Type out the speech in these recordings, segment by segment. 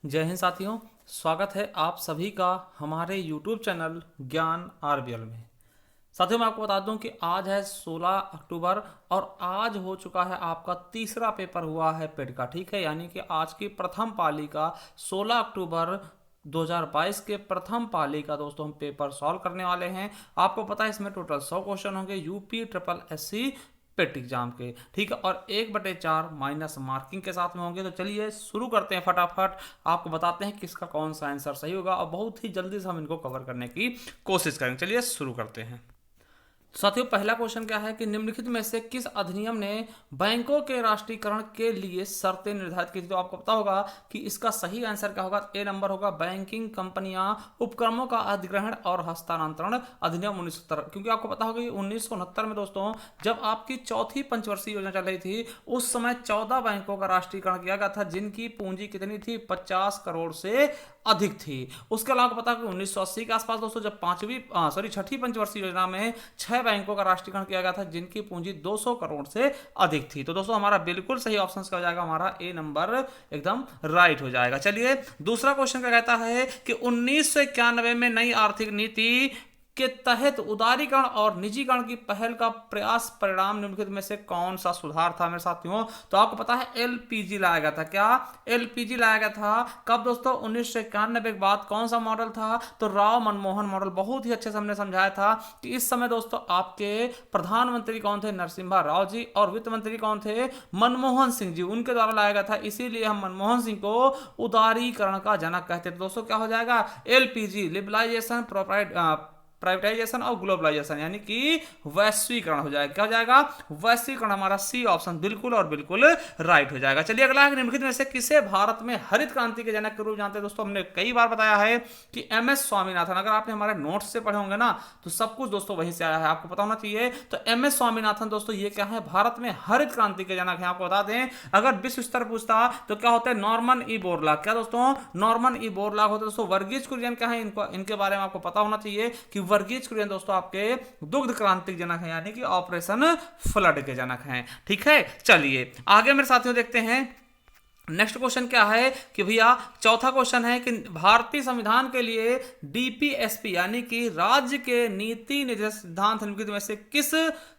जय हिंद साथियों। स्वागत है आप सभी का हमारे YouTube चैनल ज्ञान आरबीएल में। साथियों मैं आपको बता दूं कि आज है 16 अक्टूबर और आज हो चुका है आपका तीसरा पेपर हुआ है पेड का। ठीक है, यानी कि आज की प्रथम पाली का 16 अक्टूबर 2022 के प्रथम पाली का दोस्तों हम पेपर सॉल्व करने वाले हैं। आपको पता है इसमें टोटल 100 क्वेश्चन होंगे यूपी ट्रिपल एससी पेट एग्जाम के। ठीक है, और 1/4 माइनस मार्किंग के साथ में होंगे। तो चलिए शुरू करते हैं फटाफट। आपको बताते हैं किसका कौन सा आंसर सही होगा और बहुत ही जल्दी से हम इनको कवर करने की कोशिश करेंगे। चलिए शुरू करते हैं। साथियों पहला क्वेश्चन क्या है कि निम्नलिखित में से किस अधिनियम ने बैंकों के राष्ट्रीयकरण के लिए शर्तें निर्धारित की थी। तो आपको पता होगा कि इसका सही आंसर क्या होगा। ए नंबर होगा बैंकिंग कंपनियां उपक्रमों का अधिग्रहण और हस्तांतरण अधिनियम 1970। क्योंकि आपको पता होगा कि 1969 में दोस्तों जब आपकी चौथी पंचवर्षीय योजना चल रही थी उस समय 14 बैंकों का राष्ट्रीयकरण किया गया था जिनकी पूंजी कितनी थी, 50 करोड़ से अधिक थी। उसके अलावा पता कि 1980 के आसपास दोस्तों जब छठी पंचवर्षीय योजना में 6 बैंकों का राष्ट्रीयकरण किया गया था जिनकी पूंजी 200 करोड़ से अधिक थी। तो दोस्तों हमारा बिल्कुल सही ऑप्शन क्या हो जाएगा, हमारा ए नंबर एकदम राइट हो जाएगा। चलिए दूसरा क्वेश्चन क्या कहता है कि 1991 में नई आर्थिक नीति के तहत उदारीकरण और निजीकरण की पहल का प्रयास परिणाम निम्नलिखित में से कौन सा सुधार था मेरे साथियों। तो आपको पता है एलपीजी लाया गया था। क्या एलपीजी लाया गया था कब दोस्तों, 1991 के बाद। कौन सा मॉडल था, तो राव मनमोहन मॉडल। बहुत ही अच्छे से हमने समझाया था कि इस समय दोस्तों आपके प्रधानमंत्री कौन थे, नरसिम्हा राव जी, और वित्त मंत्री कौन थे, मनमोहन सिंह जी। उनके द्वारा लाया गया था, इसीलिए हम मनमोहन सिंह को उदारीकरण का जनक कहते थे। दोस्तों क्या हो जाएगा, एलपीजी लिबरलाइजेशन, प्राइवेटाइजेशन और ग्लोबलाइजेशन, यानी कि वैश्वीकरण हो जाएगा। क्या हो जाएगा, वैश्वीकरण। हमारा सी ऑप्शन बिल्कुल और बिल्कुल राइट हो जाएगा। चलिए अगला है, निम्नलिखित में से किसे भारत में हरित क्रांति के जनक के रूप जानते हैं। दोस्तों हमने कई बार बताया है कि एम एस स्वामीनाथन। अगर आपने हमारे नोट्स से पढ़े होंगे ना तो सब कुछ दोस्तों वहीं से आया है, आपको पता होना चाहिए। तो एम एस स्वामीनाथन दोस्तों ये क्या है, भारत में हरित क्रांति के जनक है। आपको बता दें अगर विश्व स्तर पूछता तो क्या होता है, नॉर्मन ई बोरलॉग। क्या दोस्तों, नॉर्मन ई बोरलॉग होते दोस्तों। वर्गीज कुरियन क्या है, इनके बारे में आपको पता होना चाहिए कि वर्गीज कुरियन दोस्तों आपके दुग्ध क्रांति जनक हैं, यानी कि ऑपरेशन फ्लड के जनक हैं। ठीक है, चलिए आगे मेरे साथियों देखते हैं। नेक्स्ट क्वेश्चन क्या है कि भैया चौथा क्वेश्चन है कि भारतीय संविधान के लिए डीपीएसपी यानी कि राज्य के नीति निर्देश सिद्धांत निम्नलिखित में से किस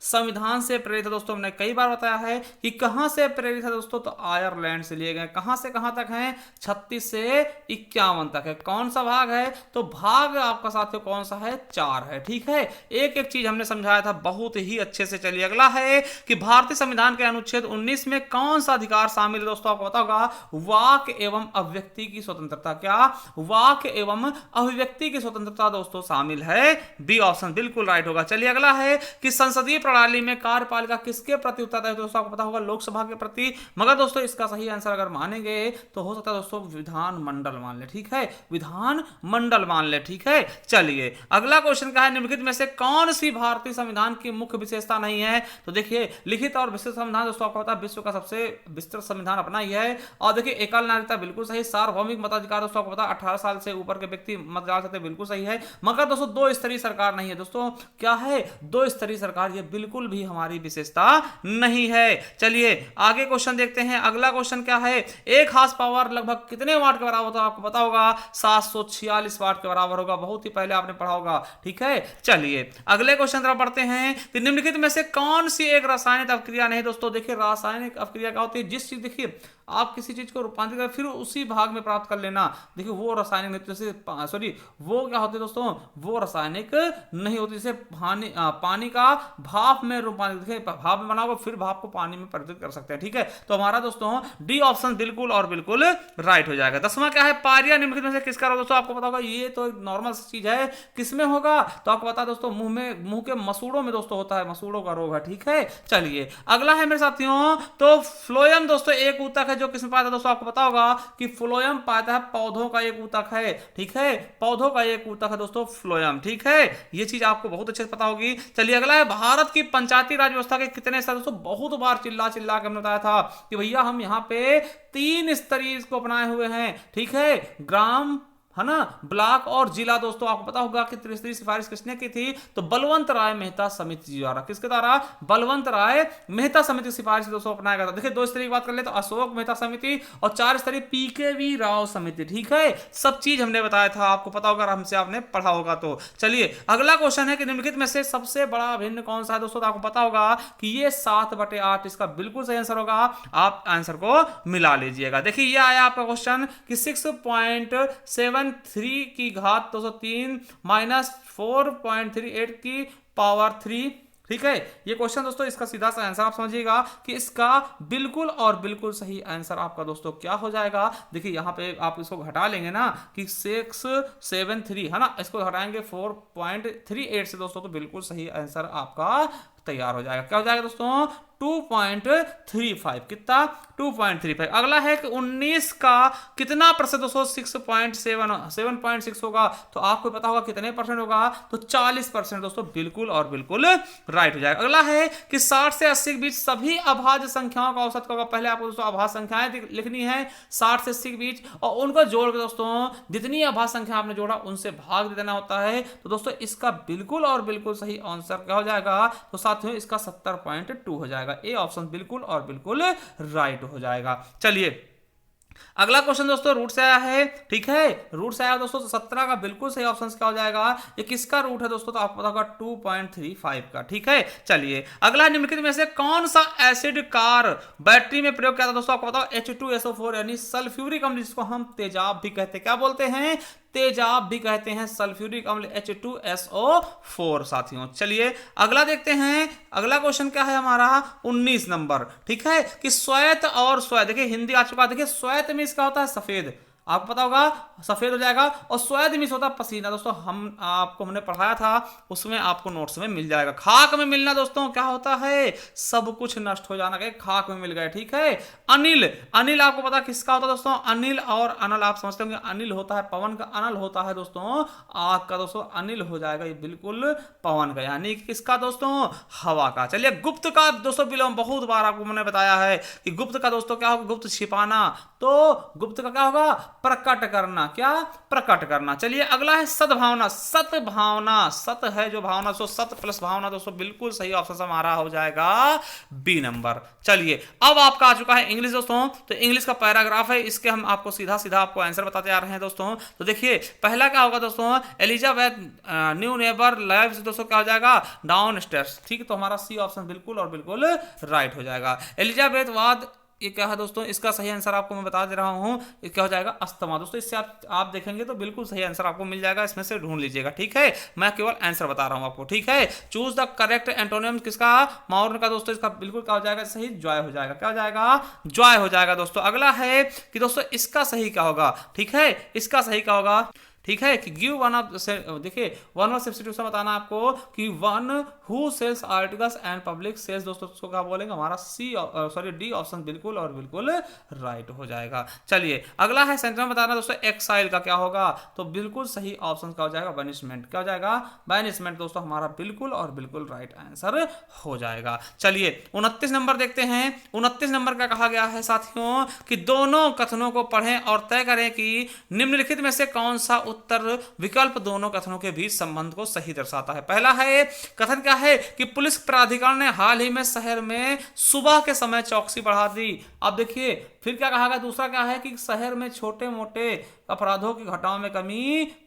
संविधान से प्रेरित है। दोस्तों हमने कई बार बताया है कि कहां से प्रेरित है दोस्तों, तो आयरलैंड से लिए गए। कहां से कहां तक है, 36 से 51 तक है। कौन सा भाग है, तो भाग आपका साथियों कौन सा है, 4 है। ठीक है, एक एक चीज हमने समझाया था बहुत ही अच्छे से। चलिए अगला है कि भारतीय संविधान के अनुच्छेद 19 में कौन सा अधिकार शामिल है। दोस्तों आपको पता होगा वाक एवं अभिव्यक्ति की स्वतंत्रता। क्या वाक एवं अभिव्यक्ति की स्वतंत्रता दोस्तों शामिल है, बी ऑप्शन बिल्कुल राइट होगा। चलिए अगला है कि संसदीय प्रणाली में कार्यपालिका किसके प्रति उत्तरदायी है। दोस्तों आपको पता होगा लोकसभा के प्रति, मगर दोस्तों इसका सही आंसर अगर मानेंगे तो हो सकता है दोस्तों विधान मंडल मान ले। ठीक है, विधान मंडल मान ले। ठीक है, चलिए अगला क्वेश्चन क्या है, निम्नलिखित में से कौन सी भारतीय संविधान की मुख्य विशेषता नहीं है। तो देखिए लिखित और विस्तृत संविधान दोस्तों आपको पता है विश्व का सबसे विस्तृत संविधान अपना ही है। और देखिए एकल नागरिकता बिल्कुल सही। सार्वभौमिक मताधिकार दोस्तों आपको पता 18 साल से ऊपर के व्यक्ति मत डाल सकते, बिल्कुल सही है। मगर दोस्तों 2 स्तरीय सरकार नहीं है। दोस्तों क्या है, 2 स्तरीय सरकार, ये बिल्कुल भी हमारी विशेषता नहीं है। चलिए आगे क्वेश्चन देखते हैं। अगला क्वेश्चन क्या है, एक हार्स पावर लगभग कितने वाट के बराबर होता है। आपको पता होगा 746 वाट के बराबर होगा, बहुत ही पहले आपने पढ़ा होगा। ठीक है, चलिए अगले क्वेश्चन तरफ बढ़ते हैं कि निम्नलिखित में से कौन सी एक रासायनिक अपक्रिया नहीं। दोस्तों देखिए रासायनिक अपक्रिया क्या होती है, जिस चीज देखिए आप किसी चीज को रूपांतरित कर फिर उसी भाग में प्राप्त कर लेना, देखिए वो रासायनिक जैसे वो क्या होते हैं दोस्तों, वो रासायनिक नहीं होती। जैसे पानी का भाप में रूपांतरित, देखिए भाप में बनाओगे फिर भाप को पानी में परिवर्तित कर सकते हैं। ठीक है, तो हमारा दोस्तों डी ऑप्शन बिल्कुल और बिल्कुल राइट हो जाएगा। 10वां क्या है, पारिया निम्नलिखित में से किसका रोग। दोस्तों आपको पता होगा ये तो एक नॉर्मल चीज है, किसमें होगा, तो आपको पता है दोस्तों मुंह के मसूड़ों में दोस्तों होता है, मसूड़ों का रोग है। ठीक है, चलिए अगला है मेरे साथियों, तो फ्लोएम दोस्तों एक ऊतक है जो किसमें पाता है। दोस्तों आपको पता होगा कि फ्लोएम पाता है पौधों का एक ऊतक है। ठीक है, पौधों का एक ऊतक है दोस्तों फ्लोएम। ठीक है, ये चीज आपको बहुत अच्छे से पता होगी। चलिए अगला है भारत की पंचायती राज व्यवस्था के कितने स्तर। दोस्तों बहुत बार चिल्ला चिल्ला के हमने बताया था कि भैया हम यहाँ पे 3 स्तरीय इसको अपनाए हुए हैं। ठीक है, ग्राम है ना, ब्लॉक और जिला दोस्तों आपको पता होगा कि त्रिस्तरीय सिफारिश किसने की थी, तो बलवंत राय मेहता समिति जी द्वारा, किसके द्वारा, बलवंत राय मेहता समिति सिफारिश दोस्तों अपनाया गया था। देखिए 2 स्तरीय की बात कर ले तो अशोक मेहता समिति और 4 स्तरीय पीकेवी राव समिति, ठीक है, सब चीज हमने बताया था, आपको पता होगा, हमसे आपने पढ़ा होगा। तो चलिए अगला क्वेश्चन है कि निम्नलिखित में से सबसे बड़ा भिन्न कौन सा है दोस्तों, तो आपको पता होगा कि ये 7/8, इसका बिल्कुल सही आंसर होगा, आप आंसर को मिला लीजिएगा। देखिए ये आया आपका क्वेश्चन कि 6.73 की घात 203 माइनस 4.38 की पावर 3, ठीक है, ये क्वेश्चन दोस्तों, इसका सीधा सा आंसर आप समझिएगा कि इसका बिल्कुल और बिल्कुल सही आंसर आपका दोस्तों क्या हो जाएगा। देखिए यहां पे आप इसको घटा लेंगे ना कि 673 है ना, इसको घटाएंगे 4.38 से दोस्तों, तो बिल्कुल सही आंसर आपका तैयार हो जाएगा। क्या हो जाएगा दोस्तों, 2.35, कितना, 2.35। अगला है कि 19 का कितना परसेंट दोस्तों, 7.6 होगा, तो आपको पता होगा कितने परसेंट होगा, तो 40% दोस्तों, बिल्कुल और बिल्कुल राइट हो जाएगा। अगला है कि 60 से 80 के बीच सभी अभाज्य संख्याओं का औसत होगा। पहले आपको दोस्तों अभाज्य संख्याएं लिखनी है 60 से 80 के बीच, और उनको जोड़ के दोस्तों जितनी अभाज्य संख्या आपने जोड़ा उनसे भाग देना होता है। तो दोस्तों इसका बिल्कुल और बिल्कुल सही आंसर क्या हो जाएगा, तो साथियों इसका 70.2 हो जाएगा। ए ऑप्शन बिल्कुल और बिल्कुल राइट हो जाएगा। चलिए अगला क्वेश्चन दोस्तों रूट से आया है, ठीक है, रूट से आया दोस्तों, तो 17 का बिल्कुल सही ऑप्शन क्या हो जाएगा, ये किसका रूट है दोस्तों, तो आपको पता होगा 2.35 का, ठीक है। चलिए अगला निम्नलिखित में से कौन सा एसिड कार बैटरी में प्रयोग किया था दोस्तों, आपको बताओ H2SO4 यानी सल्फ्यूरिक अम्ल, जिसको हम तेजाब भी कहते हैं, क्या बोलते हैं, तेजाब भी कहते हैं, सल्फ्यूरिक अम्ल H2SO4 साथियों। चलिए अगला देखते हैं, अगला क्वेश्चन क्या है हमारा 19 नंबर, ठीक है, कि श्वेत और श्वेत, देखिए हिंदी आ चुका, देखिए श्वेत में इसका होता है सफेद, आपको पता होगा सफेद हो जाएगा, और श्वेत में होता है पसीना दोस्तों, हमने पढ़ाया था, उसमें आपको नोट्स में मिल जाएगा। खाक में मिलना दोस्तों क्या होता है, सब कुछ नष्ट हो जाना, खाक में मिल गए, ठीक है। अनिल, अनिल आपको पता किसका होता है दोस्तों, अनिल और अनल आप समझते होंगे, अनिल होता है पवन का, अनल होता है दोस्तों आग का, दोस्तों अनिल हो जाएगा ये बिल्कुल पवन का, यानी किसका दोस्तों, हवा का। चलिए गुप्त का दोस्तों विलोम, बहुत बार आपको मैंने बताया है कि गुप्त का दोस्तों क्या होगा, गुप्त छिपाना, तो गुप्त का क्या होगा, प्रकट करना, क्या, प्रकट करना। चलिए अगला है सद्भावना, सद्भावना, सत है जो भावना, सो सत प्लस भावना दोस्तों, बिल्कुल सही ऑप्शन हमारा हो जाएगा बी नंबर। चलिए अब आपका आ चुका है इंग्लिश दोस्तों, तो इंग्लिश का पैराग्राफ है, इसके हम आपको सीधा सीधा आपको आंसर बताते आ रहे हैं दोस्तों। तो देखिए पहला क्या होगा दोस्तों, एलिजाबेथ न्यू नेबर लाइव्स दोस्तों क्या हो जाएगा, डाउन स्टेप्स, ठीक, तो हमारा सी ऑप्शन बिल्कुल और बिल्कुल राइट हो जाएगा। एलिजाबेथ वाद, ये क्या है दोस्तों, इसका सही आंसर आपको मैं बता दे रहा हूं, ये क्या हो जाएगा, अस्थमा दोस्तों, इससे आप देखेंगे तो बिल्कुल सही आंसर आपको मिल जाएगा, इसमें से ढूंढ लीजिएगा, ठीक है, मैं केवल आंसर बता रहा हूं आपको, ठीक है। चूज द करेक्ट एंटोनियम किसका, माउर्न का दोस्तों, इसका बिल्कुल क्या हो जाएगा, सही जॉय हो जाएगा, क्या हो जाएगा, जॉय हो जाएगा दोस्तों। अगला है कि दोस्तों इसका सही क्या होगा, ठीक है, इसका सही क्या होगा, ठीक है, कि गिव वन ऑफ, देखिए वन ऑफ सब्स्टिट्यूशन बताना आपको कि one who sells articles and public sales दोस्तों, उसको क्या बोलेंगे, हमारा डी ऑप्शन बिल्कुल और बिल्कुल राइट हो जाएगा। चलिए अगला है सेंटेंस बताना दोस्तों, एक्साइल का क्या होगा, तो बिल्कुल सही ऑप्शन क्या हो जाएगा, बैनिशमेंट, क्या हो जाएगा, बैनिशमेंट दोस्तों, हमारा बिल्कुल और बिल्कुल राइट आंसर हो जाएगा। चलिए 29 नंबर देखते हैं, 29 नंबर का कहा गया है साथियों कि दोनों कथनों को पढ़ें और तय करें कि निम्नलिखित में से कौन सा उत्तर विकल्प दोनों कथनों के बीच संबंध को सही दर्शाता है। पहला है कथन क्या है कि पुलिस प्राधिकरण ने हाल ही में शहर में सुबह के समय चौकसी बढ़ा दी। अब देखिए फिर क्या कहा गया, दूसरा क्या है कि शहर में छोटे मोटे अपराधों की घटनाओं में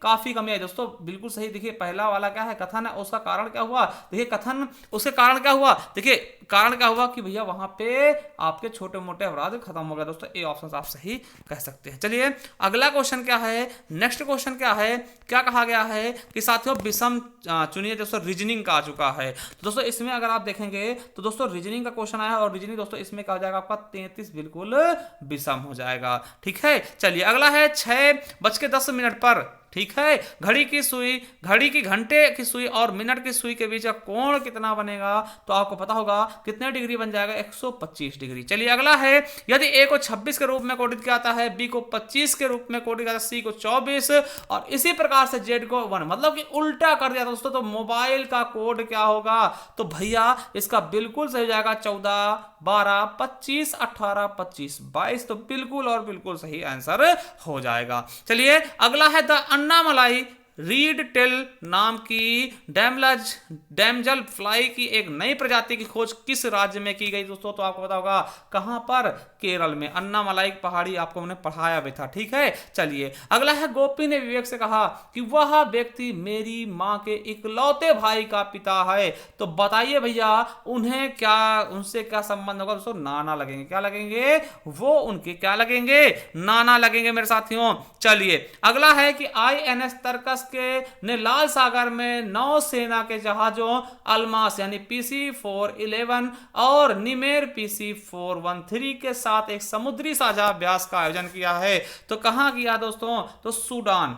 काफी कमी आई दोस्तों, बिल्कुल सही। देखिए पहला वाला क्या है, कथन है, उसका कारण क्या हुआ, देखिए कथन उसके कारण क्या हुआ, देखिए कारण क्या हुआ कि भैया वहां पे आपके छोटे मोटे अपराध खत्म हो गए दोस्तों, ए ऑप्शन आप सही कह सकते हैं। चलिए अगला क्वेश्चन क्या है, नेक्स्ट क्वेश्चन क्या है, क्या कहा गया है कि साथियों विषम चुनिए दोस्तों, रीजनिंग का आ चुका है। तो दोस्तों इसमें अगर आप देखेंगे तो दोस्तों रीजनिंग का क्वेश्चन आया है, और रीजनिंग दोस्तों इसमें क्या हो जाएगा आपका 33 बिल्कुल विषम हो जाएगा, ठीक है। चलिए अगला है 6:10 पर ठीक है। घड़ी की सुई, घड़ी की घंटे की सुई और मिनट की सुई के बीच का कोण कितना बनेगा, तो आपको पता होगा कितने डिग्री बन जाएगा, 125 डिग्री। चलिए अगला है, यदि ए को 26 के रूप में कोडित किया जाता है, बी को 25 के रूप में कोडित किया जाता है, सी को 24 और इसी प्रकार से जेड को 1, मतलब कि उल्टा कर दिया दोस्तों, तो मोबाइल का कोड क्या होगा, तो भैया इसका बिल्कुल सही हो जाएगा 14 12 25 18 25 22, तो बिल्कुल और बिल्कुल सही आंसर हो जाएगा। चलिए अगला है द अन्नामलाई रीड टेल नाम की डैमजल फ्लाई की एक नई प्रजाति की खोज किस राज्य में की गई दोस्तों, तो आपको पता होगा कहां पर, केरल में। अन्नामलाई पहाड़ी आपको मैंने पढ़ाया भी था, ठीक है। चलिए अगला है, गोपी ने विवेक से कहा कि वह व्यक्ति मेरी मां के इकलौते भाई का पिता है, तो बताइए भैया उन्हें क्या, उनसे क्या संबंध होगा दोस्तों, नाना लगेंगे। क्या लगेंगे, वो उनके क्या लगेंगे, नाना लगेंगे मेरे साथियों। चलिए अगला है कि INS तरकस ने लाल सागर में नौसेना के जहाजों अल्मास यानी PC-411 और निमेर PC-413 के साथ एक समुद्री साझा अभ्यास का आयोजन किया है, तो कहां किया दोस्तों, तो सूडान।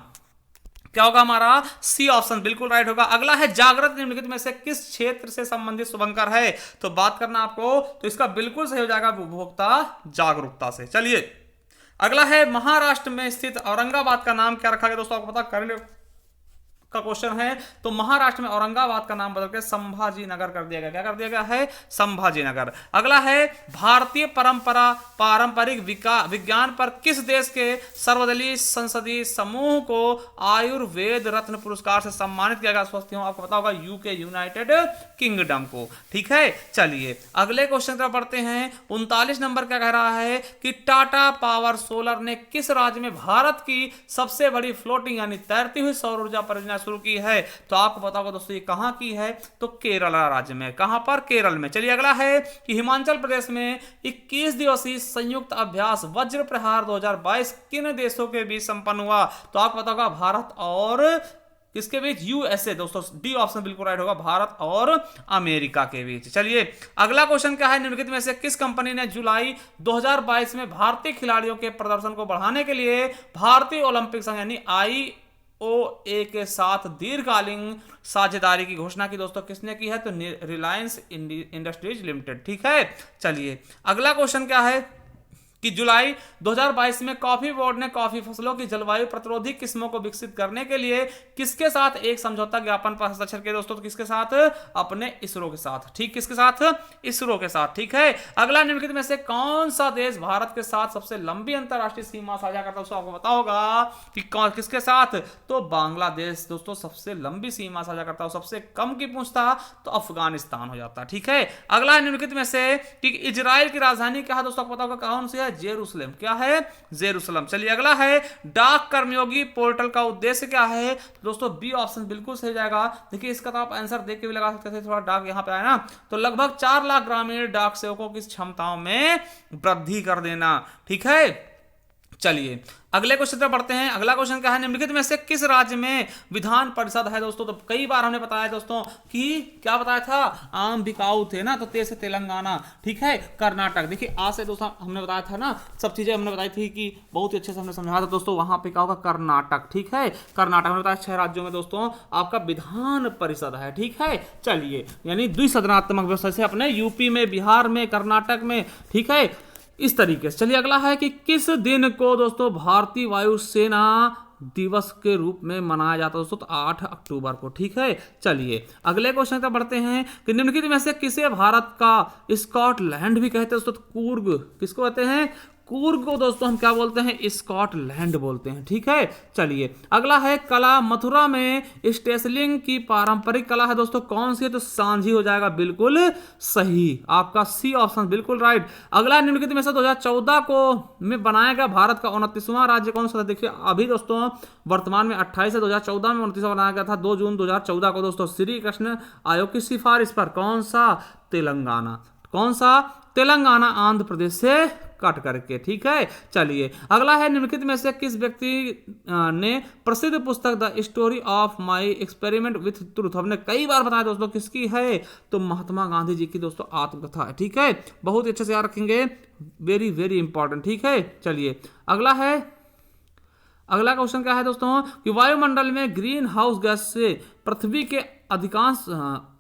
क्या होगा हमारा, सी ऑप्शन बिल्कुल राइट होगा। अगला है, जागृत निम्नलिखित में से किस क्षेत्र से संबंधित शुभंकर है, तो बात करना आपको, तो इसका बिल्कुल सही हो जाएगा उपभोक्ता जागरूकता से। चलिए अगला है, महाराष्ट्र में स्थित औरंगाबाद का नाम क्या रखा गया दोस्तों, आपको पता कर लो का क्वेश्चन है, तो महाराष्ट्र में औरंगाबाद का नाम बदलकर संभाजी नगर कर दिया गया। क्या कर दिया गया है, संभाजी नगर। अगला है, भारतीय पारंपरिक विज्ञान पर किस देश के सर्वदलीय संसदीय समूह को आयुर्वेद रत्न पुरस्कार से सम्मानित किया गया, स्वस्थ हो, आपको पता होगा यूके, यूनाइटेड किंगडम को, ठीक है। चलिए अगले क्वेश्चन की तरफ बढ़ते हैं। 39 नंबर क्या कह रहा है कि टाटा पावर सोलर ने किस राज्य में भारत की सबसे बड़ी फ्लोटिंग यानी तैरती हुई सौर ऊर्जा परियोजना शुरू की है, तो आपको पता होगा दोस्तों ये कहां की है, तो केरल राज्य में। कहां पर, केरल में। चलिए अगला है कि हिमाचल प्रदेश में 21 दिवसीय संयुक्त अभ्यास वज्र प्रहार 2022 किन देशों के बीच संपन्न हुआ, तो आपको पता होगा भारत और किसके बीच, USA दोस्तों, डी ऑप्शन बिल्कुल राइट होगा, भारत और अमेरिका के बीच। चलिए अगला क्वेश्चन क्या है, निम्नलिखित में से किस कंपनी ने जुलाई 2022 में भारतीय खिलाड़ियों के प्रदर्शन को बढ़ाने के लिए भारतीय ओलंपिक संघ यानी IOA के साथ दीर्घकालीन साझेदारी की घोषणा की दोस्तों, किसने की है, तो रिलायंस इंडस्ट्रीज लिमिटेड, ठीक है। चलिए अगला क्वेश्चन क्या है कि जुलाई 2022 में कॉफी बोर्ड ने कॉफी फसलों की जलवायु प्रतिरोधी किस्मों को विकसित करने के लिए किसके साथ एक समझौता ज्ञापन पर हस्ताक्षर किए दोस्तों, तो किसके साथ, अपने इसरो के साथ, ठीक, किसके साथ, इसरो के साथ, ठीक है। अगला निम्नलिखित में से कौन सा देश भारत के साथ सबसे लंबी अंतरराष्ट्रीय सीमा साझा करता है, उसको आपको पता होगा कि किसके साथ, तो बांग्लादेश दोस्तों सबसे लंबी सीमा साझा करता है, सबसे कम की पूछता तो अफगानिस्तान हो जाता, ठीक है। अगला निम्नलिखित में से कि इजराइल की राजधानी क्या है दोस्तों, आपको पता होगा कौन सी है, जेरूसलम। क्या है, जेरूसलम। चलिए अगला है, डाक कर्मयोगी पोर्टल का उद्देश्य क्या है, दोस्तों बी ऑप्शन बिल्कुल सही जाएगा। देखिए इसका तो आप आंसर देख के भी लगा सकते थे, थोड़ा डाक यहां पे आया ना, तो लगभग 4 लाख ग्रामीण डाक सेवकों की क्षमताओं में वृद्धि कर देना, ठीक है। चलिए अगले क्वेश्चन पर बढ़ते हैं। अगला क्वेश्चन क्या है, निम्नलिखित में से किस राज्य में विधान परिषद है दोस्तों, तो कई बार हमने बताया दोस्तों कि क्या बताया था, आम बिकाऊ थे ना, तो ते से तेलंगाना, ठीक है, कर्नाटक। देखिए आज से दोस्तों हमने बताया था ना, सब चीजें हमने बताई थी कि बहुत ही अच्छे से हमने समझाया था दोस्तों, वहां पे क्या होगा, कर्नाटक, ठीक है। कर्नाटक में बताया 6 राज्यों में दोस्तों आपका विधान परिषद है, ठीक है। चलिए यानी द्विसदनात्मक व्यवस्था से अपने यूपी में, बिहार में, कर्नाटक में, ठीक है, इस तरीके से। चलिए अगला है कि किस दिन को दोस्तों भारतीय वायुसेना दिवस के रूप में मनाया जाता है दोस्तों, तो 8 अक्टूबर को, ठीक है। चलिए अगले क्वेश्चन तक बढ़ते हैं कि निम्नलिखित में से किसे भारत का स्कॉटलैंड भी कहते हैं दोस्तों, तो कूर्ग किसको कहते हैं, कूर्ग को दोस्तों हम क्या बोलते हैं, स्कॉटलैंड बोलते हैं, ठीक है। चलिए अगला है, कला मथुरा में स्टेसलिंग की पारंपरिक कला है दोस्तों, कौन सी है, तो सांझी हो जाएगा, बिल्कुल सही, आपका सी ऑप्शन बिल्कुल राइट। अगला निम्नलिखित में से 2014 को में बनाया गया भारत का 29वां राज्य कौन सा था, देखिए अभी दोस्तों वर्तमान में 28 है, 2014 में 29वां बनाया गया था 2 जून 2014 को दोस्तों, श्री कृष्ण आयोग की सिफारिश पर, कौन सा, तेलंगाना, कौन सा, तेलंगाना आंध्र प्रदेश से कट करके, ठीक है। चलिए अगला है, निम्नलिखित में से किस व्यक्ति ने प्रसिद्ध पुस्तक the story of my experiment with truth, हमने कई बार बताया दोस्तों किसकी है, तो महात्मा गांधी जी की दोस्तों आत्मकथा है, ठीक है। बहुत अच्छे से याद रखेंगे, वेरी वेरी इंपॉर्टेंट, ठीक है। चलिए अगला है, अगला क्वेश्चन क्या है दोस्तों कि वायुमंडल में ग्रीन हाउस गैस से पृथ्वी के अधिकांश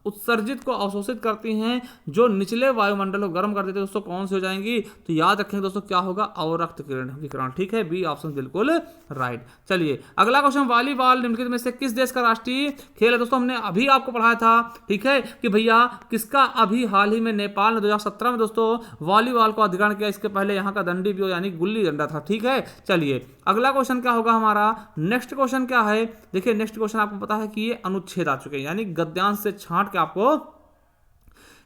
उत्सर्जित को अवशोषित करती हैं जो निचले वायुमंडल को गर्म कर देते हैं दोस्तों, कौन सी हो जाएंगी? तो याद रखेंगे दोस्तों क्या होगा? अवरक्त विकिरण। ठीक है, बी ऑप्शन बिल्कुल राइट। चलिए अगला क्वेश्चन, वॉलीबॉल निम्नलिखित में से किस देश का राष्ट्रीय खेल है? दोस्तों हमने अभी आपको पढ़ाया था, ठीक है, कि भैया किसका अभी हाल ही में नेपाल ने 2017 में दोस्तों वॉलीबॉल को अधिग्रहण किया। इसके पहले यहाँ का दंडी भी यानी गुल्ली डंडा था। ठीक है, चलिए अगला क्वेश्चन क्या होगा हमारा? नेक्स्ट क्वेश्चन क्या है? देखिए नेक्स्ट क्वेश्चन आपको पता है कि ये अनुच्छेद आ चुके हैं, यानी गद्यांश से छांट के आपको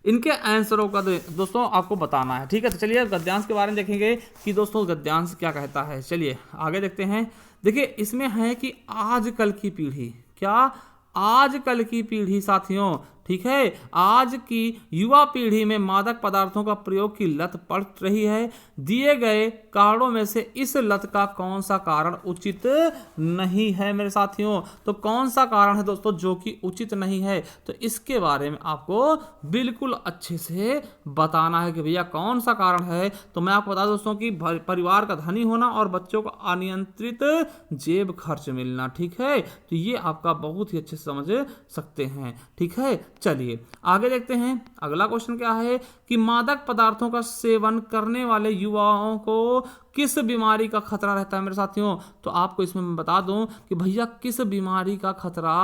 इनके आंसरों का दोस्तों आपको बताना है। ठीक है, तो चलिए गद्यांश के बारे में देखेंगे कि दोस्तों गद्यांश क्या कहता है। चलिए आगे देखते हैं। देखिए इसमें है कि आजकल की पीढ़ी, क्या आजकल की पीढ़ी साथियों, ठीक है, आज की युवा पीढ़ी में मादक पदार्थों का प्रयोग की लत पड़ रही है। दिए गए कारणों में से इस लत का कौन सा कारण उचित नहीं है मेरे साथियों? तो कौन सा कारण है दोस्तों जो कि उचित नहीं है? तो इसके बारे में आपको बिल्कुल अच्छे से बताना है कि भैया कौन सा कारण है। तो मैं आपको बता दोस्तों कि परिवार का धनी होना और बच्चों को अनियंत्रित जेब खर्च मिलना। ठीक है, तो ये आपका बहुत ही अच्छे से समझ सकते हैं। ठीक है, चलिए आगे देखते हैं। अगला क्वेश्चन क्या है कि मादक पदार्थों का सेवन करने वाले युवाओं को किस बीमारी का खतरा रहता है मेरे साथियों? तो आपको इसमें मैं बता दूं कि भैया किस बीमारी का खतरा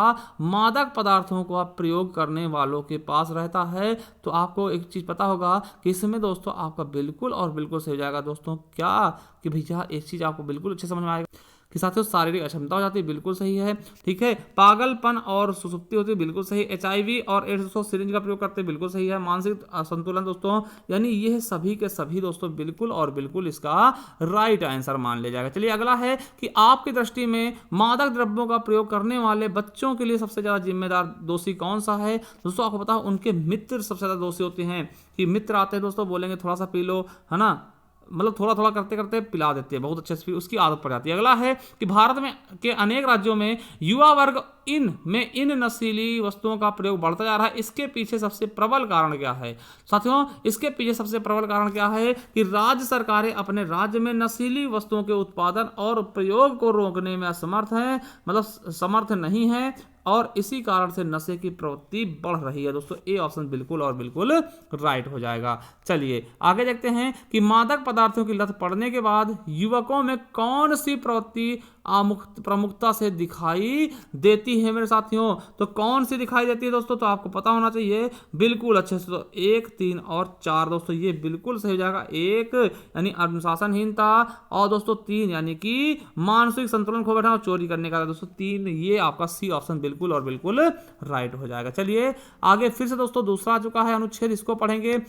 मादक पदार्थों को आप प्रयोग करने वालों के पास रहता है। तो आपको एक चीज पता होगा कि इसमें दोस्तों आपका बिल्कुल और बिल्कुल सही हो जाएगा दोस्तों, क्या कि भैया एक चीज आपको बिल्कुल अच्छे समझ में आएगा कि साथियों शारीरिक अक्षमता हो जाती है, बिल्कुल सही है। ठीक है, पागलपन और सुसुप्ति होती है, बिल्कुल सही। एचआईवी और एड्स दोस्तों सिरिंज का प्रयोग करते हैं, बिल्कुल सही है। मानसिक असंतुलन दोस्तों, यानी ये सभी के सभी दोस्तों बिल्कुल और बिल्कुल इसका राइट आंसर मान लिया जाएगा। चलिए अगला है कि आपकी दृष्टि में मादक द्रव्यों का प्रयोग करने वाले बच्चों के लिए सबसे ज्यादा जिम्मेदार दोषी कौन सा है? दोस्तों आपको पता है उनके मित्र सबसे ज्यादा दोषी होते हैं, कि मित्र आते हैं दोस्तों, बोलेंगे थोड़ा सा पी लो, है ना, मतलब थोड़ा थोड़ा करते करते पिला देते हैं, बहुत अच्छे से उसकी आदत पड़ जाती है। अगला है कि भारत में के अनेक राज्यों में युवा वर्ग इन नशीली वस्तुओं का प्रयोग बढ़ता जा रहा है। इसके पीछे सबसे प्रबल कारण क्या है साथियों? इसके पीछे सबसे प्रबल कारण क्या है कि राज्य सरकारें अपने राज्य में नशीली वस्तुओं के उत्पादन और प्रयोग को रोकने में असमर्थ हैं, मतलब समर्थ नहीं है, और इसी कारण से नशे की प्रवृत्ति बढ़ रही है। दोस्तों ए ऑप्शन बिल्कुल और बिल्कुल राइट हो जाएगा। चलिए आगे देखते हैं कि मादक पदार्थों की लत पड़ने के बाद युवकों में कौन सी प्रवृत्ति प्रमुखता से दिखाई देती है मेरे साथियों? तो कौन सी दिखाई देती है दोस्तों? तो आपको पता होना चाहिए बिल्कुल अच्छे से। तो 1, 3 और 4 दोस्तों ये बिल्कुल सही हो जाएगा। 1 यानी अनुशासनहीनता, और दोस्तों 3 यानी कि मानसिक संतुलन खो बैठा और चोरी करने का। दोस्तों 3 ये आपका सी ऑप्शन बिल्कुल और बिल्कुल राइट हो जाएगा। चलिए आगे फिर से दोस्तों दूसरा आ चुका है अनुच्छेद, इसको पढ़ेंगे।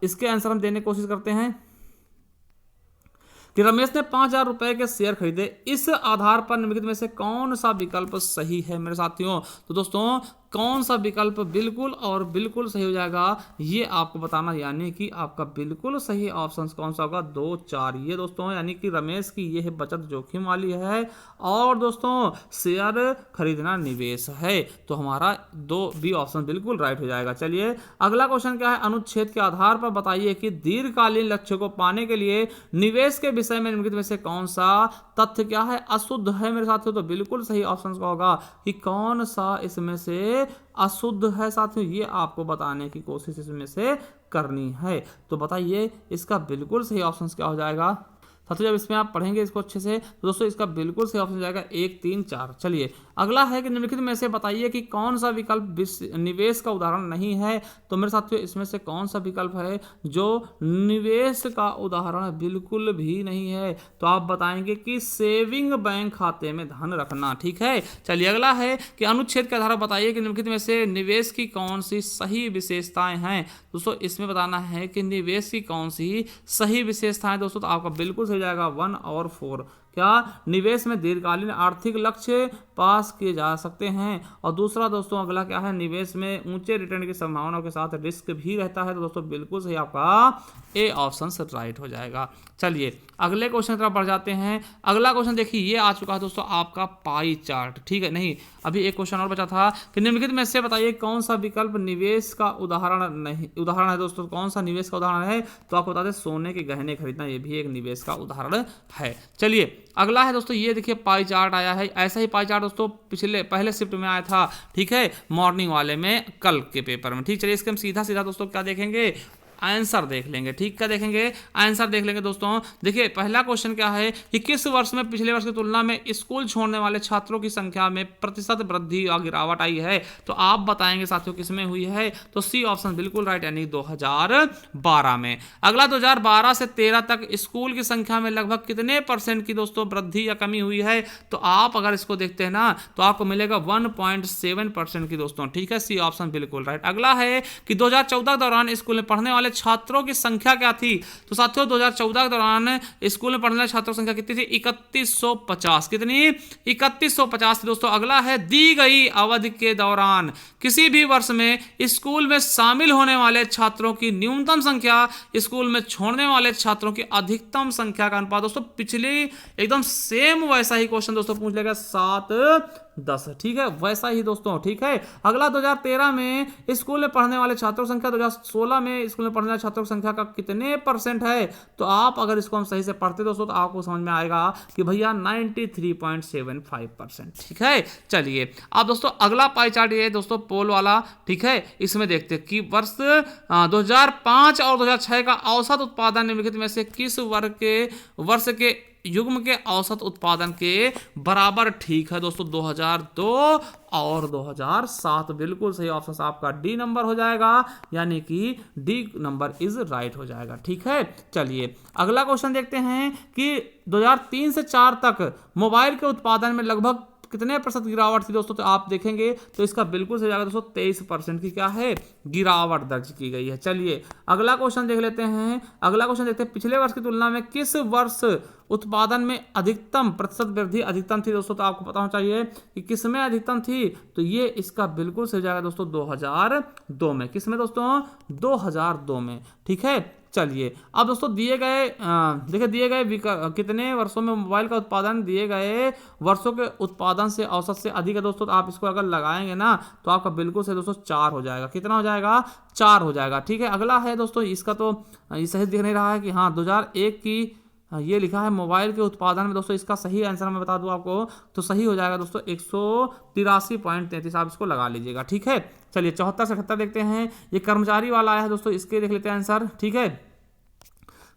इसके आंसर हम देने की कोशिश करते हैं कि रमेश ने 5,000 रुपए के शेयर खरीदे। इस आधार पर निम्नलिखित में से कौन सा विकल्प सही है मेरे साथियों? तो दोस्तों कौन सा विकल्प बिल्कुल और बिल्कुल सही हो जाएगा ये आपको बताना, यानी कि आपका बिल्कुल सही ऑप्शन कौन सा होगा? 2, 4 ये दोस्तों, यानी कि रमेश की यह बचत जोखिम वाली है और दोस्तों शेयर खरीदना निवेश है। तो हमारा 2 बी ऑप्शन बिल्कुल राइट हो जाएगा। चलिए अगला क्वेश्चन क्या है? अनुच्छेद के आधार पर बताइए कि दीर्घकालीन लक्ष्य को पाने के लिए निवेश के विषय में निम्नलिखित में से कौन सा तथ्य क्या है? अशुद्ध है मेरे साथियों। तो बिल्कुल सही ऑप्शन का होगा कि कौन सा इसमें से अशुद्ध है साथियों, ये आपको बताने की कोशिश इसमें से करनी है। तो बताइए इसका बिल्कुल सही ऑप्शन क्या हो जाएगा साथियों? जब इसमें आप पढ़ेंगे इसको अच्छे से तो दोस्तों इसका बिल्कुल सही ऑप्शन जाएगा 1, 3, 4। चलिए अगला है कि निम्नलिखित में से बताइए कि कौन सा विकल्प निवेश का उदाहरण नहीं है? तो मेरे साथियों इसमें से कौन सा विकल्प है जो निवेश का उदाहरण बिल्कुल भी नहीं है? तो आप बताएंगे कि सेविंग बैंक खाते में धन रखना। ठीक है, चलिए अगला है कि अनुच्छेद के आधार पर बताइए कि निम्नलिखित में से निवेश की कौन सी सही विशेषताएं हैं? दोस्तों इसमें बताना है कि निवेश की कौन सी सही विशेषताएं दोस्तों, तो आपका बिल्कुल सही जाएगा 1 और 4। क्या निवेश में दीर्घकालीन आर्थिक लक्ष्य पास किए जा सकते हैं। और दूसरा दोस्तों अगला क्या है, निवेश में ऊंचे रिटर्न की संभावनाओं के साथ रिस्क भी रहता है। तो दोस्तों बिल्कुल सही आपका ए ऑप्शन राइट हो जाएगा। चलिए अगले क्वेश्चन की तरफ बढ़ जाते हैं। अगला क्वेश्चन देखिए, ये आ चुका है दोस्तों आपका पाई चार्ट। ठीक है, नहीं अभी एक क्वेश्चन और बचा था कि निम्नलिखित में से बताइए कौन सा विकल्प निवेश का उदाहरण है दोस्तों। कौन सा निवेश का उदाहरण है, तो आपको बता दें सोने के गहने खरीदना, ये भी एक निवेश का उदाहरण है। चलिए अगला है दोस्तों, ये देखिए पाई चार्ट आया है। ऐसा ही पाई चार्ट दोस्तों पहले शिफ्ट में आया था, ठीक है, मॉर्निंग वाले में, कल के पेपर में। ठीक, चलिए इसके हम सीधा सीधा दोस्तों क्या देखेंगे, आंसर देख लेंगे। ठीक, क्या देखेंगे, आंसर देख लेंगे दोस्तों। देखिए पहला क्वेश्चन क्या है कि किस वर्ष में पिछले वर्ष की तुलना में स्कूल छोड़ने वाले छात्रों की संख्या में प्रतिशत वृद्धि या गिरावट आई है। तो आप बताएंगे साथियों किसमें हुई है, तो सी ऑप्शन बिल्कुल राइट, यानी 2012 में। अगला 2012 से 13 तक स्कूल की संख्या में लगभग कितने % की दोस्तों वृद्धि या कमी हुई है, तो आप अगर इसको देखते हैं ना तो आपको मिलेगा 1.7% की दोस्तों। ठीक है, सी ऑप्शन बिल्कुल राइट। अगला है कि 2014 के दौरान स्कूल में पढ़ने वाले छात्रों की संख्या क्या थी, तो साथियों 2014 के दौरान स्कूल में पढ़ने वाले छात्रों की संख्या कितनी थी, 3150। कितनी, 3150 दोस्तों। अगला है दी गई अवधि के दौरान किसी भी वर्ष में स्कूल में शामिल होने वाले छात्रों की न्यूनतम संख्या स्कूल में छोड़ने वाले छात्रों की अधिकतम संख्या का अनुपात। दोस्तों पिछले एकदम सेम वैसा ही क्वेश्चन दोस्तों पूछ लेगा 7-10। ठीक है, वैसा ही दोस्तों। ठीक है, अगला 2013 में स्कूल में पढ़ने वाले छात्रों की संख्या 2016 में स्कूल में पढ़ने वाले छात्रों की संख्या का कितने % है, तो आप अगर इसको हम सही से पढ़ते दोस्तों तो आपको समझ में आएगा कि भैया 93.75%। ठीक है, चलिए अब दोस्तों अगला पाई चार्ट ये दोस्तों पोल वाला। ठीक है, इसमें देखते हैं कि वर्ष 2005 और 2006 का औसत उत्पादन निम्नलिखित में से किस वर्ष के युग्म के औसत उत्पादन के बराबर ठीक है दोस्तों, 2002 और 2007। बिल्कुल सही ऑप्शन आपका डी नंबर हो जाएगा, यानी कि डी नंबर इज राइट हो जाएगा। ठीक है, चलिए अगला क्वेश्चन देखते हैं कि 2003 से 4 तक मोबाइल के उत्पादन में लगभग कितने % गिरावट थी दोस्तों, तो आप देखेंगे तो इसका बिल्कुल सही जाएगा दोस्तों 23% की क्या है, गिरावट दर्ज की गई है। चलिए अगला क्वेश्चन देख लेते हैं। अगला क्वेश्चन देखते हैं पिछले वर्ष की तुलना में किस वर्ष उत्पादन में अधिकतम % वृद्धि अधिकतम थी दोस्तों, तो आपको पता होना चाहिए कि किसमें अधिकतम थी, तो ये इसका बिल्कुल सही जाएगा दोस्तों 2002 में। किसमें दोस्तों, 2002 में। ठीक है, चलिए अब दोस्तों दिए गए कितने वर्षों में मोबाइल का उत्पादन दिए गए वर्षों के उत्पादन से औसत से अधिक है दोस्तों, तो आप इसको अगर लगाएंगे ना तो आपका बिल्कुल से दोस्तों 4 हो जाएगा। कितना हो जाएगा, 4 हो जाएगा। ठीक है, अगला है दोस्तों, इसका तो ये सही दिख नहीं रहा है कि हाँ 2001 की ये लिखा है मोबाइल के उत्पादन में दोस्तों, इसका सही आंसर मैं बता दूं आपको तो सही हो जाएगा दोस्तों 183.33। आप इसको लगा लीजिएगा। ठीक है, चलिए 74 से 78 देखते हैं। ये कर्मचारी वाला आया है दोस्तों, इसके देख लेते हैं आंसर। ठीक है,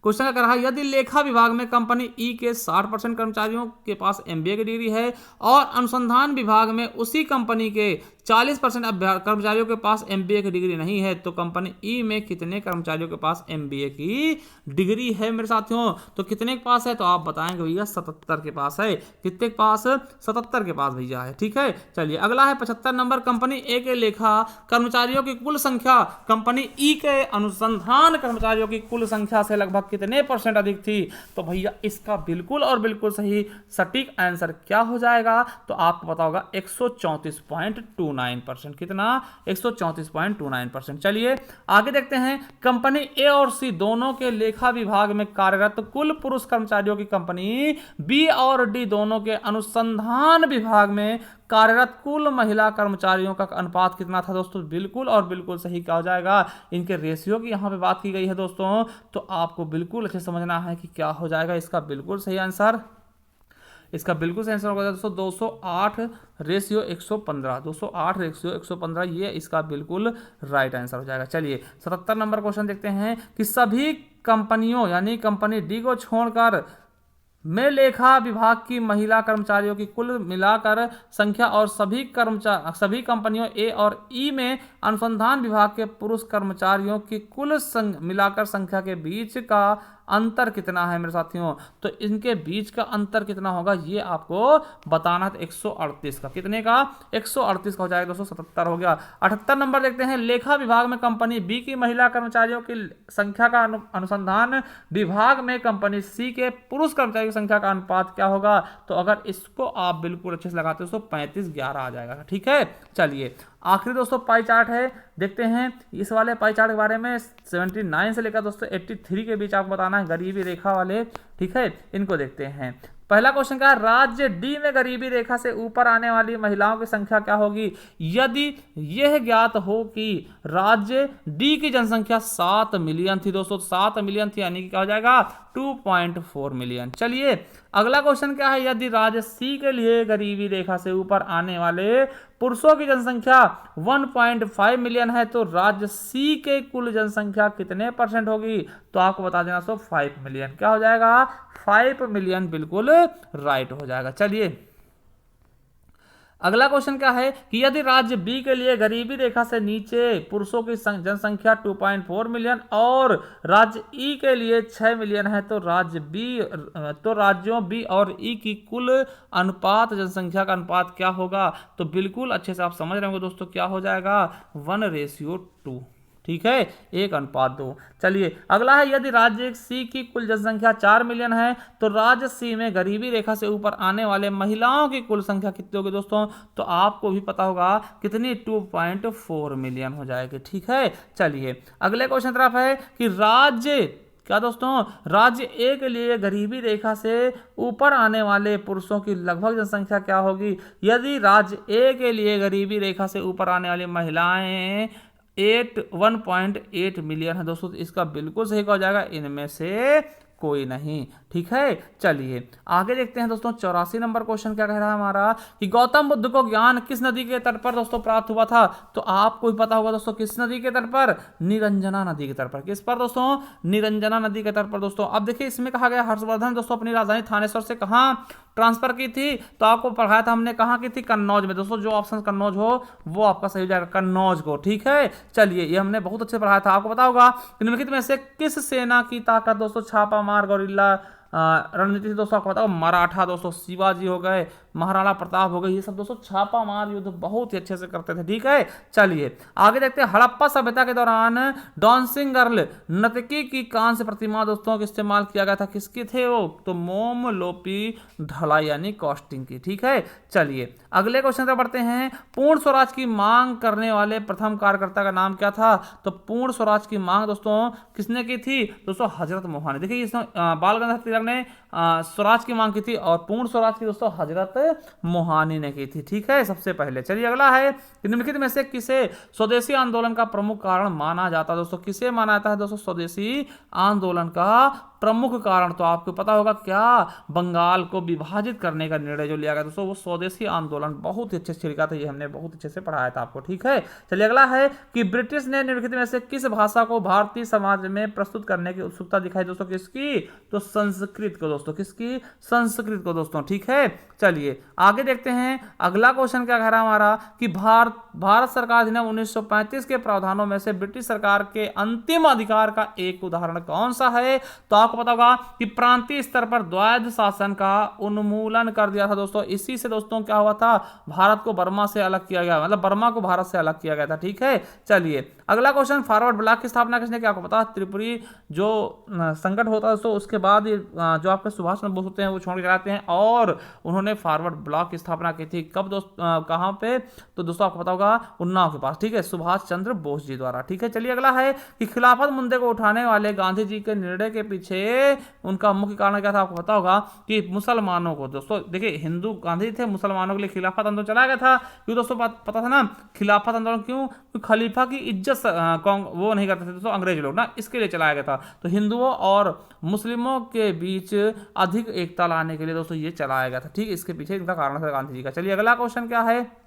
क्वेश्चन क्या कर रहा है, यदि लेखा विभाग में कंपनी ई के 60% कर्मचारियों के पास MBA की डिग्री है और अनुसंधान विभाग में उसी कंपनी के 40% कर्मचारियों के पास MBA की डिग्री नहीं है, तो कंपनी ई में कितने कर्मचारियों के पास MBA की डिग्री है मेरे साथियों, तो कितने के पास है, तो आप बताएंगे भैया 77 के पास है। कितने के पास, 77 के पास भैया है। ठीक है, चलिए अगला है 75 नंबर, कंपनी ए के लेखा कर्मचारियों की कुल संख्या कंपनी ई के अनुसंधान कर्मचारियों की कुल संख्या से लगभग कितने % अधिक थी, तो भैया इसका बिल्कुल और बिल्कुल सही सटीक आंसर क्या हो जाएगा, तो आपको पता होगा 134.29%। कितना, 134.29%। चलिए आगे देखते हैं, कंपनी ए और सी दोनों के लेखा विभाग में कार्यरत कुल पुरुष कर्मचारियों की कंपनी बी और डी दोनों के अनुसंधान विभाग में कार्यरत कुल महिला कर्मचारियों का अनुपात कितना था दोस्तों, बिल्कुल और बिल्कुल सही क्या हो जाएगा, इनके रेशियो की यहां पे बात की गई है दोस्तों, तो आपको बिल्कुल अच्छे समझना है कि क्या हो जाएगा इसका बिल्कुल सही आंसर। इसका बिल्कुल सही आंसर होगा दोस्तों 208/115। 208/115 ये इसका बिल्कुल राइट आंसर हो जाएगा। चलिए 77 नंबर क्वेश्चन देखते हैं कि सभी कंपनियों यानी कंपनी डी को छोड़कर में लेखा विभाग की महिला कर्मचारियों की कुल मिलाकर संख्या और सभी कंपनियों ए और ई में अनुसंधान विभाग के पुरुष कर्मचारियों की कुल मिलाकर संख्या के बीच का अंतर कितना है मेरे साथियों, तो इनके बीच का अंतर कितना होगा ये आपको बताना है। 138 का, कितने का, 138 का हो जाएगा दोस्तों, 77 हो गया। 78 नंबर देखते हैं, लेखा विभाग में कंपनी बी की महिला कर्मचारियों की संख्या का अनुसंधान विभाग में कंपनी सी के पुरुष कर्मचारियों की संख्या का अनुपात क्या होगा। तो अगर इसको आप बिल्कुल अच्छे से लगाते हो तो 35-11 आ जाएगा। ठीक है, चलिए आखिरी दोस्तों पाई चार्ट है, देखते हैं इस वाले पाई चार्ट के बारे में। 79 से लेकर दोस्तों 83 के बीच आपको बताना है, गरीबी रेखा वाले। ठीक है, इनको देखते हैं। पहला क्वेश्चन क्या है, राज्य डी में गरीबी रेखा से ऊपर आने वाली महिलाओं की संख्या क्या होगी। यदि यह ज्ञात हो कि राज्य डी की जनसंख्या 7 मिलियन थी दोस्तों, 7 मिलियन थी, यानी कि क्या हो जाएगा 2.4 मिलियन। चलिए अगला क्वेश्चन क्या है, यदि राज्य सी के लिए गरीबी रेखा से ऊपर आने वाले पुरुषों की जनसंख्या 1.5 मिलियन है तो राज्य सी के कुल जनसंख्या कितने % होगी। तो आपको बता देना 5 मिलियन। क्या हो जाएगा, 5 मिलियन बिल्कुल राइट हो जाएगा। चलिए अगला क्वेश्चन क्या है कि यदि राज्य बी के लिए गरीबी रेखा से नीचे पुरुषों की जनसंख्या 2.4 मिलियन और राज्य ई के लिए 6 मिलियन है तो राज्यों बी और ई की कुल अनुपात, जनसंख्या का अनुपात क्या होगा। तो बिल्कुल अच्छे से आप समझ रहे होंगे दोस्तों, क्या हो जाएगा 1:2। ठीक है, 1:2। चलिए अगला है, यदि राज्य सी की कुल जनसंख्या 4 मिलियन है तो राज्य सी में गरीबी रेखा से ऊपर आने वाले महिलाओं की कुल संख्या कितनी होगी दोस्तों। तो आपको भी पता होगा कितनी, 2.4 मिलियन हो जाएगी। ठीक है, चलिए अगले क्वेश्चन तरफ है कि राज्य क्या दोस्तों, राज्य ए के लिए गरीबी रेखा से ऊपर आने वाले पुरुषों की लगभग जनसंख्या क्या होगी। यदि राज्य ए के लिए गरीबी रेखा से ऊपर आने वाली महिलाएं 1.8 मिलियन है दोस्तों, तो इसका बिल्कुल सही हो जाएगा इनमें से कोई नहीं। ठीक है, चलिए आगे देखते हैं दोस्तों। 84 नंबर क्वेश्चन क्या कह रहा है हमारा कि गौतम बुद्ध को ज्ञान किस नदी के तट पर दोस्तों प्राप्त हुआ था। तो आपको भी पता होगा दोस्तों, किस नदी के तट पर, निरंजना नदी के तट पर। किस पर दोस्तों, निरंजना नदी के तट पर दोस्तों। अब देखिए इसमें कहा गया हर्षवर्धन दोस्तों अपनी राजधानी थानेश्वर से कहां ट्रांसफर की थी। तो आपको पढ़ाया था हमने, कहां की थी, कन्नौज में दोस्तों। जो ऑप्शन कन्नौज हो वो आपका सही हो जाएगा, कन्नौज को। ठीक है, चलिए ये हमने बहुत अच्छे पढ़ाया था। आपको पता होगा निम्नलिखित में से किस सेना की ताकत दोस्तों छापा मार गौरिल्ला रणनीति दोस्तों आपको बताओ, मराठा दोस्तों, शिवाजी हो गए, महाराणा प्रताप हो गए, ये सब दोस्तों छापा मार युद्ध बहुत ही अच्छे से करते थे। ठीक है, चलिए आगे देखते हैं। हड़प्पा सभ्यता के दौरान डांसिंग गर्ल नर्तकी की कांस्य प्रतिमा दोस्तों का इस्तेमाल किया गया था, किसकी थे वो, तो मोम लोपी ढलाई यानी कॉस्टिंग की। ठीक है, चलिए अगले क्वेश्चन पर बढ़ते हैं। पूर्ण स्वराज की मांग करने वाले प्रथम कार्यकर्ता का नाम क्या था। तो पूर्ण स्वराज की मांग दोस्तों किसने की थी दोस्तों, हजरत मोहन। देखिए इसमें बाल गंगाधर तिलक ने स्वराज की मांग की थी और पूर्ण स्वराज की दोस्तों हजरत मोहानी ने की थी। ठीक है, सबसे पहले। चलिए अगला है, निम्नलिखित में से किसे स्वदेशी आंदोलन का प्रमुख कारण माना जाता है दोस्तों। किसे माना जाता है दोस्तों स्वदेशी आंदोलन का प्रमुख कारण। तो आपको पता होगा क्या, बंगाल को विभाजित करने का निर्णय जो लिया गया दोस्तों, वो स्वदेशी आंदोलन बहुत ही अच्छे से लिखा था, ये हमने बहुत अच्छे से पढ़ाया था आपको। ठीक है, चलिए अगला है कि ब्रिटिश ने निम्नलिखित में से किस भाषा को भारतीय समाज में प्रस्तुत करने की उत्सुकता दिखाई दोस्तों, किसकी, तो संस्कृत को दोस्तों, किसकी, संस्कृत को दोस्तों। ठीक है, चलिए आगे देखते हैं। अगला क्वेश्चन क्या कह रहा है हमारा कि भारत सरकार अधिनियम 1935 के प्रावधानों में से ब्रिटिश सरकार के अंतिम अधिकार का एक उदाहरण कौन सा है। तो आपको पता होगा कि प्रांतीय स्तर पर द्वैध शासन का उन्मूलन कर दिया था दोस्तों। इसी से दोस्तों क्या हुआ था, भारत को बर्मा से अलग किया गया, मतलब बर्मा को भारत से अलग किया गया था। ठीक है, चलिए अगला क्वेश्चन, फॉरवर्ड ब्लॉक की स्थापना किसने किया। आपको पता, त्रिपुरी जो संकट होता है दोस्तों, उसके बाद जो आपके सुभाष चंद्र बोस होते हैं वो छोड़ के जाते हैं और उन्होंने फॉरवर्ड ब्लॉक की स्थापना की थी। कब दोस्त, कहां पे, तो दोस्तों आपको पता होगा उन्नाव के पास। ठीक है, सुभाष चंद्र बोस जी द्वारा। ठीक है, चलिए अगला है कि खिलाफत मुद्दे को उठाने वाले गांधी जी के निर्णय के पीछे उनका मुख्य कारण क्या था। आपको पता होगा कि मुसलमानों को दोस्तों, देखिए हिंदू गांधी थे, मुसलमानों के लिए खिलाफत आंदोलन चलाया गया था। क्यों दोस्तों पता था ना, खिलाफत आंदोलन क्यों, खलीफा की इज्जत वो नहीं करते थे दोस्तों अंग्रेज लोग ना, इसके लिए चलाया गया था। तो हिंदुओं और मुस्लिमों के बीच अधिक एकता लाने के लिए दोस्तों ये चलाया गया था। ठीक, इसके पीछे इनका कारण था गांधी जी का। चलिए अगला क्वेश्चन क्या है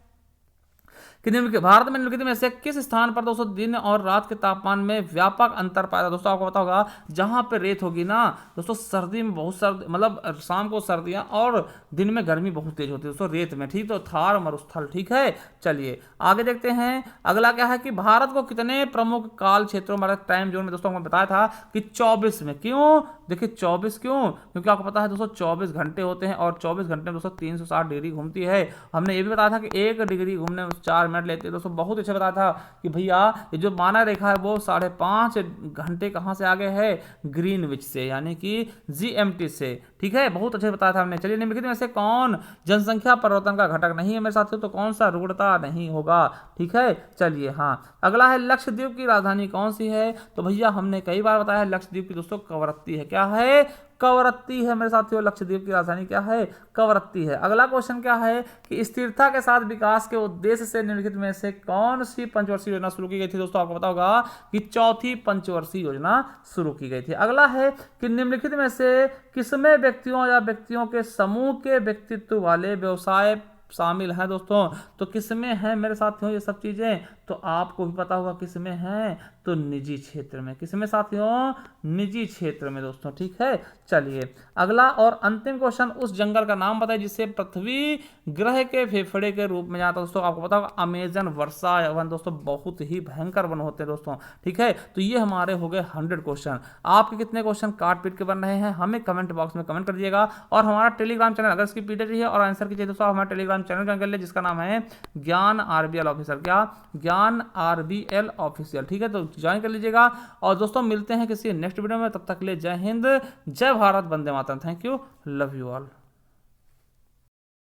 कि भारत में निम्नलिखित में से किस स्थान पर दोस्तों दिन और रात के तापमान में व्यापक अंतर पाया जाता है। दोस्तों आपको पता होगा जहां पे रेत होगी ना दोस्तों, सर्दी में बहुत सर्दी, मतलब शाम को सर्दियां और दिन में गर्मी बहुत तेज होती है दोस्तों रेत में, ठीक। तो थार मरुस्थल, ठीक है। चलिए आगे देखते हैं। अगला क्या है कि भारत को कितने प्रमुख काल क्षेत्रों में, टाइम जोन में दोस्तों हमने बताया था कि 24 में। क्यों? देखिए 24 क्यों? क्योंकि आपको पता है दोस्तों 24 घंटे होते हैं और 24 घंटे में दोस्तों 360 डिग्री घूमती है। हमने ये भी बताया था कि 1 डिग्री घूमने में 4 मिनट लेते हैं दोस्तों। बहुत अच्छा बताया था कि भैया ये जो मानक रेखा है वो 5.5 घंटे कहाँ से आगे है? ग्रीनविच से, यानी कि GMT से, ठीक है। बहुत अच्छे बताया था हमने। चलिए निम्नलिखित में से कौन जनसंख्या परिवर्तन का घटक नहीं है मेरे साथियों? तो कौन सा रुग्णता नहीं होगा, ठीक है। चलिए हाँ, अगला है लक्षद्वीप की राजधानी कौन सी है? तो भैया हमने कई बार बताया है लक्षद्वीप की दोस्तों कवरत्ती है। क्या है? कवरत्ती है मेरे साथियों। लक्षद्वीप की राजधानी क्या है? कवरत्ती है। अगला क्वेश्चन क्या है कि स्थिरता के साथ विकास के उद्देश्य से निम्नलिखित में से कौन सी पंचवर्षीय योजना शुरू की गई थी? दोस्तों आपको पता होगा कि चौथी पंचवर्षीय योजना शुरू की गई थी। अगला है कि निम्नलिखित में से किसमें व्यक्तियों या व्यक्तियों के समूह के व्यक्तित्व वाले व्यवसाय शामिल हैं दोस्तों? तो किसमें है मेरे साथियों ये सब चीजें? तो आपको भी पता होगा किसमें है, तो निजी क्षेत्र में। किसमें साथियों? निजी क्षेत्र में दोस्तों, ठीक है। चलिए अगला और अंतिम क्वेश्चन, उस जंगल का नाम बताइए जिसे पृथ्वी ग्रह के फेफड़े के रूप में जाता है। दोस्तों आपको पता होगा अमेजन वर्षा वन दोस्तों, बहुत ही भयंकर वन होते हैं दोस्तों, ठीक है। तो ये हमारे हो गए 100 क्वेश्चन। आपके कितने क्वेश्चन काट पीट के बन रहे हैं हमें कमेंट बॉक्स में कमेंट कर दीजिएगा। और हमारा टेलीग्राम चैनल, अगर इसकी पीडीएफ चाहिए और आंसर की चाहिए दोस्तों, हमारा टेलीग्राम चैनल ज्वाइन कर ले जिसका नाम है ज्ञान RBL ऑफिसर। क्या? ज्ञान RBL ऑफिशियल, ठीक है। तो ज्वाइन कर लीजिएगा। और दोस्तों मिलते हैं किसी नेक्स्ट वीडियो में, तब तक के लिए जय हिंद, जय भारत, वंदे मातरम। Thank you, love you all.